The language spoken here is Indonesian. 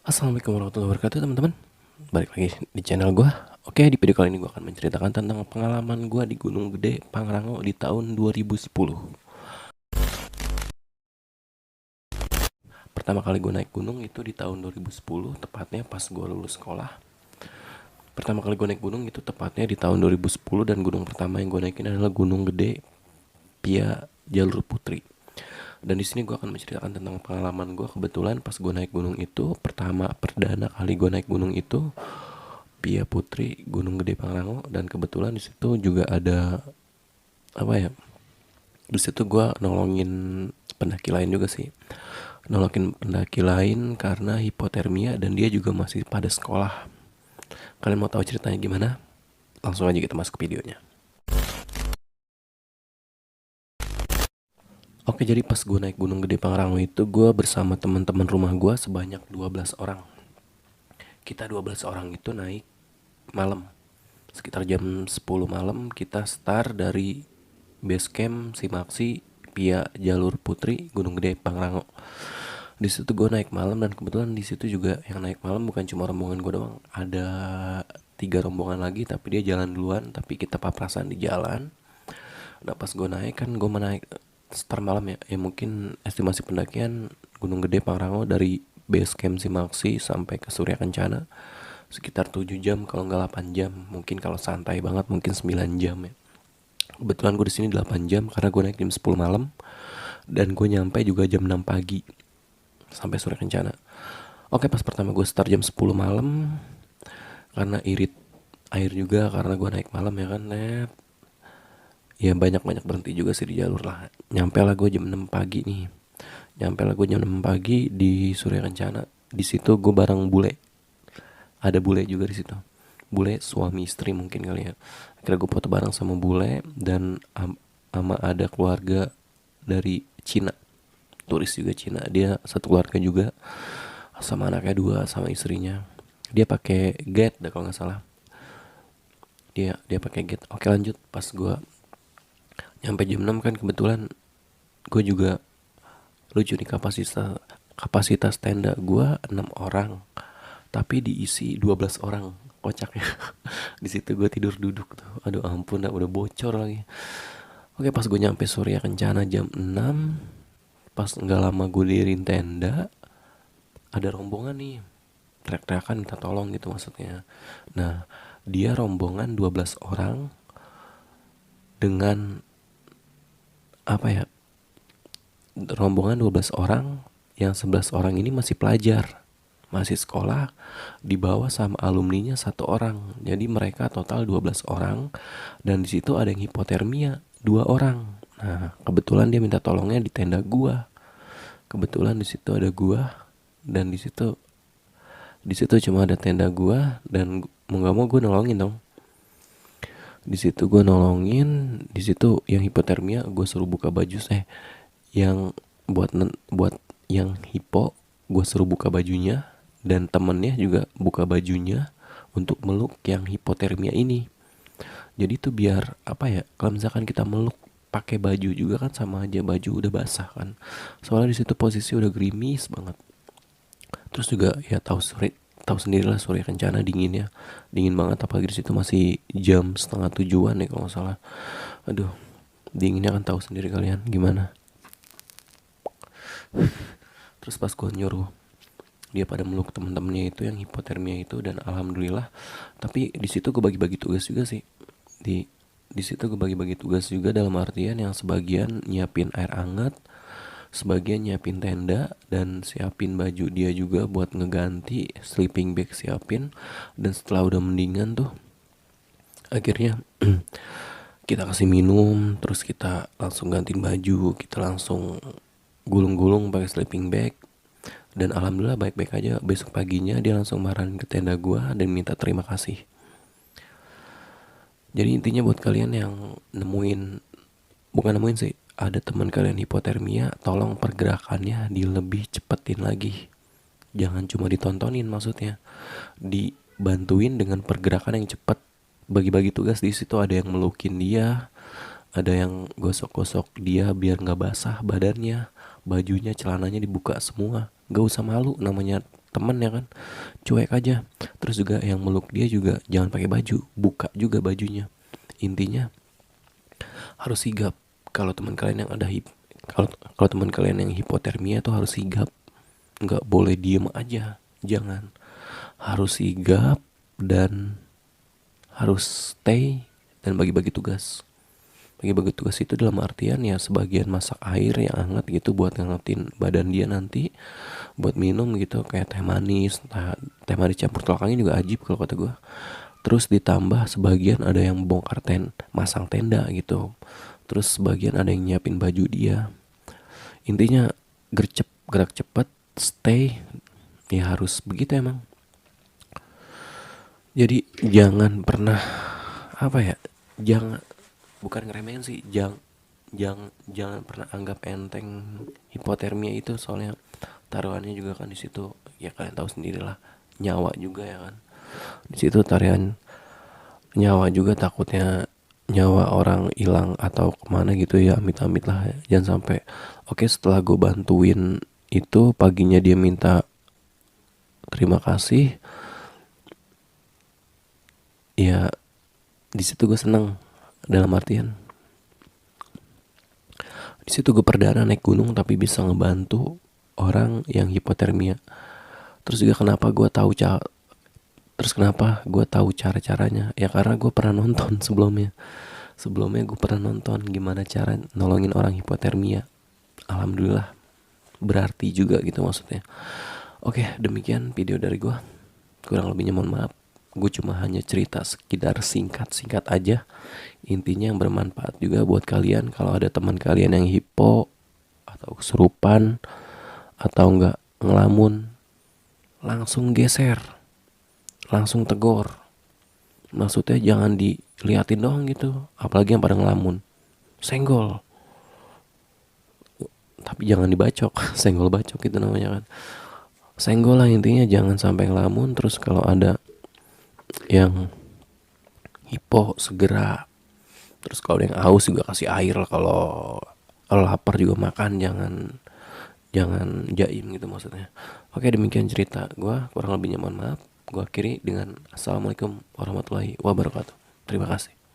Assalamualaikum warahmatullahi wabarakatuh teman-teman. Balik lagi di channel gue. Oke, di video kali ini gue akan menceritakan tentang pengalaman gue di Gunung Gede Pangrango di tahun 2010. Pertama kali gue naik gunung itu di tahun 2010, tepatnya pas gue lulus sekolah. Pertama kali gue naik gunung itu tepatnya di tahun 2010, dan gunung pertama yang gue naikin adalah Gunung Gede Pia Jalur Putri. Dan di sini gue akan menceritakan tentang pengalaman gue. Kebetulan pas gue naik gunung itu, perdana kali gue naik gunung itu Pia Putri Gunung Gede Pangrango. Dan kebetulan di situ juga ada apa ya, di situ gue nolongin pendaki lain juga sih, nolongin pendaki lain karena hipotermia dan dia juga masih pada sekolah. Kalian mau tahu ceritanya gimana? Langsung aja kita masuk ke videonya. Oke, jadi pas gue naik Gunung Gede Pangrango itu gue bersama teman-teman rumah gue sebanyak 12 orang. Kita 12 orang itu naik malam. Sekitar jam 10 malam kita start dari base camp Simaksi via Jalur Putri Gunung Gede Pangrango. Di situ gue naik malam, dan kebetulan di situ juga yang naik malam bukan cuma rombongan gue doang. Ada 3 rombongan lagi, tapi dia jalan duluan, tapi kita papasan di jalan. Nah pas gue naik kan gue menaik start malam ya. Ya mungkin estimasi pendakian Gunung Gede Pangrango dari base camp Simaksi sampai ke Surya Kencana sekitar 7 jam, kalau nggak 8 jam. Mungkin kalau santai banget mungkin 9 jam ya. Kebetulan gue di sini 8 jam karena gue naik jam 10 malam dan gue nyampe juga jam 6 pagi sampai Surya Kencana. Oke, pas pertama gue start jam 10 malam karena irit air juga karena gue naik malam ya kan. Ya banyak-banyak berhenti juga sih di jalur lah. Nyampe lah gue jam 6 pagi nih. Nyampe lah gue jam 6 pagi di Surya Kencana. Di situ gue bareng bule. Ada bule juga di situ. Bule suami istri mungkin kali ya. Akhirnya gue foto bareng sama bule dan sama ada keluarga dari Cina. Turis juga Cina. Dia satu keluarga juga sama anaknya 2 sama istrinya. Dia pakai Get dah kalau nggak salah. Dia pakai Get. Oke, lanjut. Pas gue nyampe jam 6 kan kebetulan gue juga lucu nih, kapasitas tenda gue 6 orang tapi diisi 12 orang, kocak ya. Di situ gue tidur duduk tuh, aduh ampun dah, udah bocor lagi. Oke, pas gue nyampe Surya Kencana jam 6, pas nggak lama gue diriin tenda, ada rombongan nih teriak-teriakan minta tolong gitu maksudnya. Nah, dia rombongan 12 orang dengan apa ya, rombongan 12 orang yang 11 orang ini masih pelajar, masih sekolah, dibawa sama alumninya 1 orang. Jadi mereka total 12 orang, dan di situ ada yang hipotermia 2 orang. Nah, kebetulan dia minta tolongnya di tenda gua. Kebetulan di situ ada gua, dan di situ cuma ada tenda gua, dan mau gak mau gue nolongin dong. Di situ gue nolongin, di situ yang hipotermia gue suruh buka baju. Yang buat yang hipo gue suruh buka bajunya, dan temennya juga buka bajunya untuk meluk yang hipotermia ini. Jadi tuh biar apa ya, kalau misalkan kita meluk pakai baju juga kan sama aja baju udah basah kan, soalnya di situ posisi udah gerimis banget. Terus juga ya tahu sendirilah Surya Kencana dinginnya, dingin banget, apalagi di situ masih jam setengah 7-an ya kalau nggak salah. Aduh, dinginnya kan tahu sendiri kalian gimana. Terus pas gue nyuruh dia pada meluk temen-temennya itu yang hipotermia itu, dan alhamdulillah. Tapi di situ gue bagi-bagi tugas juga sih. Di situ gue bagi-bagi tugas juga, dalam artian yang sebagian nyiapin air hangat, sebagian nyiapin tenda, dan siapin baju dia juga buat ngeganti, sleeping bag siapin. Dan setelah udah mendingan tuh, akhirnya kita kasih minum, terus kita langsung gantiin baju, kita langsung gulung-gulung pakai sleeping bag. Dan alhamdulillah baik-baik aja. Besok paginya dia langsung marahin ke tenda gua dan minta terima kasih. Jadi intinya buat kalian yang bukan nemuin sih, ada teman kalian hipotermia, tolong pergerakannya dilebih cepetin lagi. Jangan cuma ditontonin, maksudnya dibantuin dengan pergerakan yang cepat. Bagi-bagi tugas. Di situ ada yang melukin dia, ada yang gosok-gosok dia biar nggak basah badannya, bajunya, celananya dibuka semua. Gak usah malu, namanya temen ya kan, cuek aja. Terus juga yang meluk dia juga jangan pakai baju, buka juga bajunya. Intinya harus sigap. Kalau teman kalian yang ada kalau kalau teman kalian yang hipotermia tuh harus sigap, nggak boleh diem aja, jangan, harus sigap dan harus stay dan bagi-bagi tugas. Bagi-bagi tugas itu dalam artian ya sebagian masak air yang hangat gitu buat ngangetin badan dia nanti, buat minum gitu kayak teh manis. Teh manis campur telur angin juga ajib kalau kata gue. Terus ditambah sebagian ada yang bongkar masang tenda gitu. Terus sebagian ada yang nyiapin baju dia. Intinya gerak cepet, stay, ya harus begitu emang. Jadi jangan pernah apa ya, jangan, bukan ngeremehin sih, jangan pernah anggap enteng hipotermia itu, soalnya taruhannya juga kan di situ, ya kalian tahu sendirilah, nyawa juga ya kan. Di situ tarian nyawa juga, takutnya nyawa orang hilang atau kemana gitu ya, amit-amit lah ya. Jangan sampai oke setelah gue bantuin itu paginya dia minta terima kasih, ya di situ gue seneng, dalam artian di situ gue perdana naik gunung tapi bisa ngebantu orang yang hipotermia. Terus juga kenapa gue tahu cara-caranya, ya karena gue pernah nonton sebelumnya gue pernah nonton gimana cara nolongin orang hipotermia. Alhamdulillah berarti juga gitu maksudnya. Oke, demikian video dari gue, kurang lebihnya mohon maaf. Gue cuma hanya cerita sekedar singkat-singkat aja. Intinya yang bermanfaat juga buat kalian. Kalau ada teman kalian yang hipo atau kesurupan atau enggak ngelamun, langsung geser, langsung tegur. Maksudnya jangan diliatin doang gitu, apalagi yang pada ngelamun, senggol. Tapi jangan dibacok, senggol bacok itu namanya kan. Senggol lah intinya, jangan sampai ngelamun. Terus kalau ada yang hipo segera. Terus kalau ada yang haus juga kasih air. Kalau lapar juga makan, jangan jaim gitu maksudnya. Oke, demikian cerita gue, kurang lebihnya mohon maaf. Gue akhiri dengan assalamualaikum warahmatullahi wabarakatuh. Terima kasih.